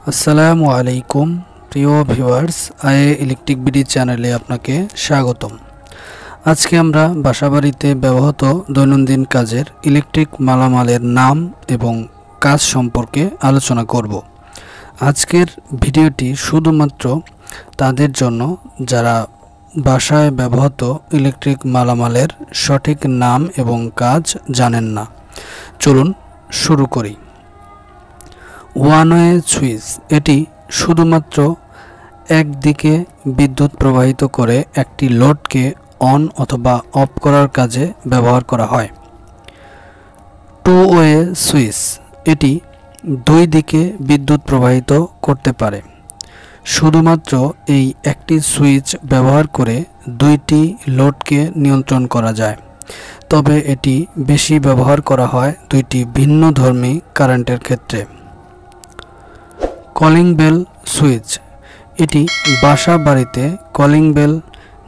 আসসালামু আলাইকুম প্রিয় ভিউয়ার্স, আয়ে ইলেকট্রিক বিডি চ্যানেলে আপনাকে স্বাগতম। আজকে আমরা বাসাবাড়িতে ব্যবহৃত দৈনন্দিন কাজের ইলেকট্রিক মালামালের নাম এবং কাজ সম্পর্কে আলোচনা করব। আজকের ভিডিওটি শুধুমাত্র তাদের জন্য যারা বাসায় ব্যবহৃত ইলেকট্রিক মালামালের সঠিক নাম এবং কাজ জানেন না। চলুন শুরু করি। ওয়ান ওয়ে সুইচ, এটি শুধুমাত্র একদিকে বিদ্যুৎ প্রবাহিত করে একটি লোডকে অন অথবা অফ করার কাজে ব্যবহার করা হয়। টু ওয়ে সুইচ, এটি দুই দিকে বিদ্যুৎ প্রবাহিত করতে পারে। শুধুমাত্র এই একটি সুইচ ব্যবহার করে দুইটি লোডকে নিয়ন্ত্রণ করা যায়, তবে এটি বেশি ব্যবহার করা হয় দুইটি ভিন্নধর্মী কারেন্টের ক্ষেত্রে। কলিং বেল সুইচ, এটি বাসা বাড়িতে কলিং বেল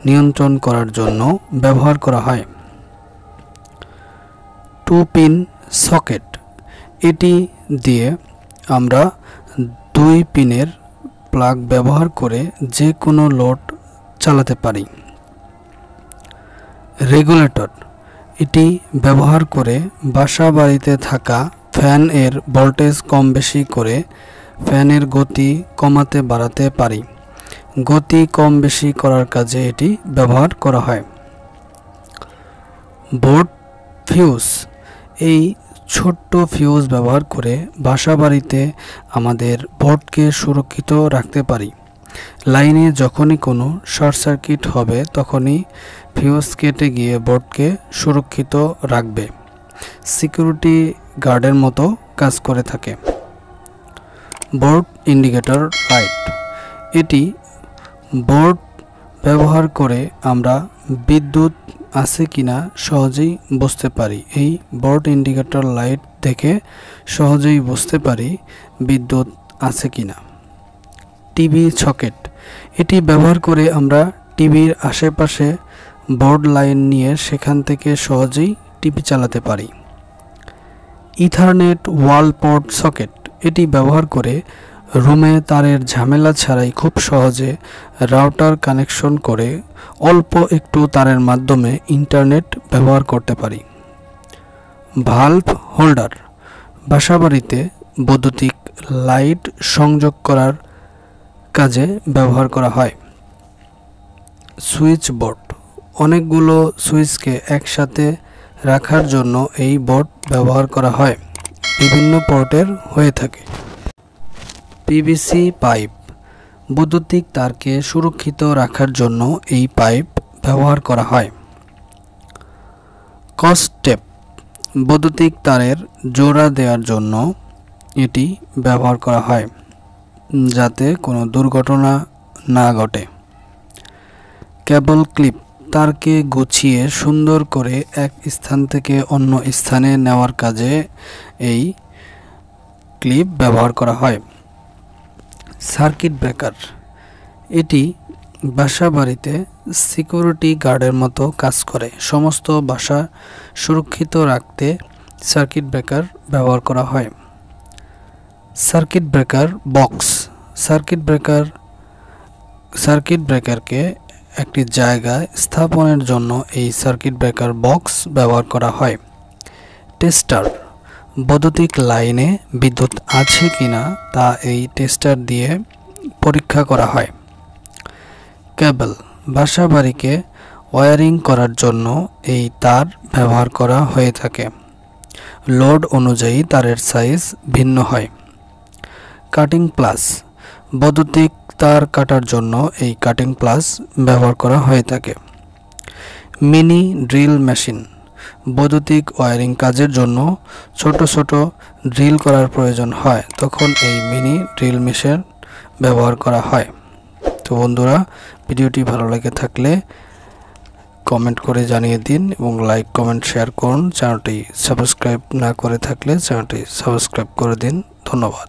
নিয়ন্ত্রণ করার জন্য ব্যবহার করা হয়। টু পিন সকেট, এটি দিয়ে আমরা দুই পিনের প্লাগ ব্যবহার করে যে কোনো লোড চালাতে পারি। রেগুলেটর, এটি ব্যবহার করে বাসা বাড়িতে থাকা ফ্যান এর ভোল্টেজ কম বেশি করে ফ্যানের গতি কমাতে বাড়াতে পারি। গতি কম বেশি করার কাজে এটি ব্যবহার করা হয়। বোর্ড ফিউজ, এই ছোট্ট ফিউজ ব্যবহার করে বাসা বাড়িতে আমাদের বোর্ডকে সুরক্ষিত রাখতে পারি। লাইনে যখনই কোনো শর্ট সার্কিট হবে তখনই ফিউজ কেটে গিয়ে বোর্ডকে সুরক্ষিত রাখবে। সিকিউরিটি গার্ডের মতো কাজ করে থাকে। বোর্ড ইন্ডিকেটর লাইট, এটি বোর্ড ব্যবহার করে আমরা বিদ্যুৎ আছে কিনা সহজেই বুঝতে পারি। এই বোর্ড ইন্ডিকেটর লাইট দেখে সহজেই বুঝতে পারি বিদ্যুৎ আছে কিনা। টিভি সকেট, এটি ব্যবহার করে আমরা টিভির আশেপাশে বোর্ড লাইন নিয়ে সেখান থেকে সহজেই টিভি চালাতে পারি। ইথারনেট ওয়াল পোর্ট সকেট, এটি ব্যবহার করে রুমে তারের ঝামেলা ছাড়াই খুব সহজে রাউটার কানেকশন করে অল্প একটু তারের মাধ্যমে ইন্টারনেট ব্যবহার করতে পারি। ভালভ হোল্ডার, বাসাবাড়িতে বৈদ্যুতিক লাইট সংযোগ করার কাজে ব্যবহার করা হয়। সুইচ বোর্ড, অনেকগুলো সুইচকে একসাথে রাখার জন্য এই বোর্ড ব্যবহার করা হয়। বিভিন্ন পোর্টের হয়ে থাকে। পিভিসি পাইপ, বৈদ্যুতিক তারকে সুরক্ষিত রাখার জন্য এই পাইপ ব্যবহার করা হয়। ক্রস টেপ, বৈদ্যুতিক তারের জোড়া দেওয়ার জন্য এটি ব্যবহার করা হয় যাতে কোনো দুর্ঘটনা না ঘটে। কেবল ক্লিপ, তারকে গুছিয়ে সুন্দর করে এক স্থান থেকে অন্য স্থানে নেওয়ার কাজে এই ক্লিপ ব্যবহার করা হয়। সার্কিট ব্রেকার, এটি বাসা বাড়িতে সিকিউরিটি গার্ডের মতো কাজ করে। সমস্ত বাসা সুরক্ষিত রাখতে সার্কিট ব্রেকার ব্যবহার করা হয়। সার্কিট ব্রেকার বক্স, সার্কিট ব্রেকারকে একটি জায়গায় স্থাপনের জন্য এই সার্কিট ব্রেকার বক্স ব্যবহার করা হয়। টেস্টার, বৈদ্যুতিক লাইনে বিদ্যুৎ আছে কিনা তা এই টেস্টার দিয়ে পরীক্ষা করা হয়। কেবল, বাসা বাড়িকে ওয়্যারিং করার জন্য এই তার ব্যবহার করা হয়ে থাকে। লোড অনুযায়ী তারের সাইজ ভিন্ন হয়। কাটিং প্লাস, বৈদ্যুতিক তার কাটার জন্য এই কাটিং প্লাস ব্যবহার করা হয়ে থাকে। মিনি ড্রিল মেশিন, বৈদ্যুতিক ওয়্যারিং কাজের জন্য ছোট ছোট ড্রিল করার প্রয়োজন হয়, তখন এই মিনি ড্রিল মেশিন ব্যবহার করা হয়। তো বন্ধুরা, ভিডিওটি ভালো লেগে থাকলে কমেন্ট করে জানিয়ে দিন এবং লাইক কমেন্ট শেয়ার করুন। চ্যানেলটি সাবস্ক্রাইব না করে থাকলে চ্যানেলটি সাবস্ক্রাইব করে দিন। ধন্যবাদ।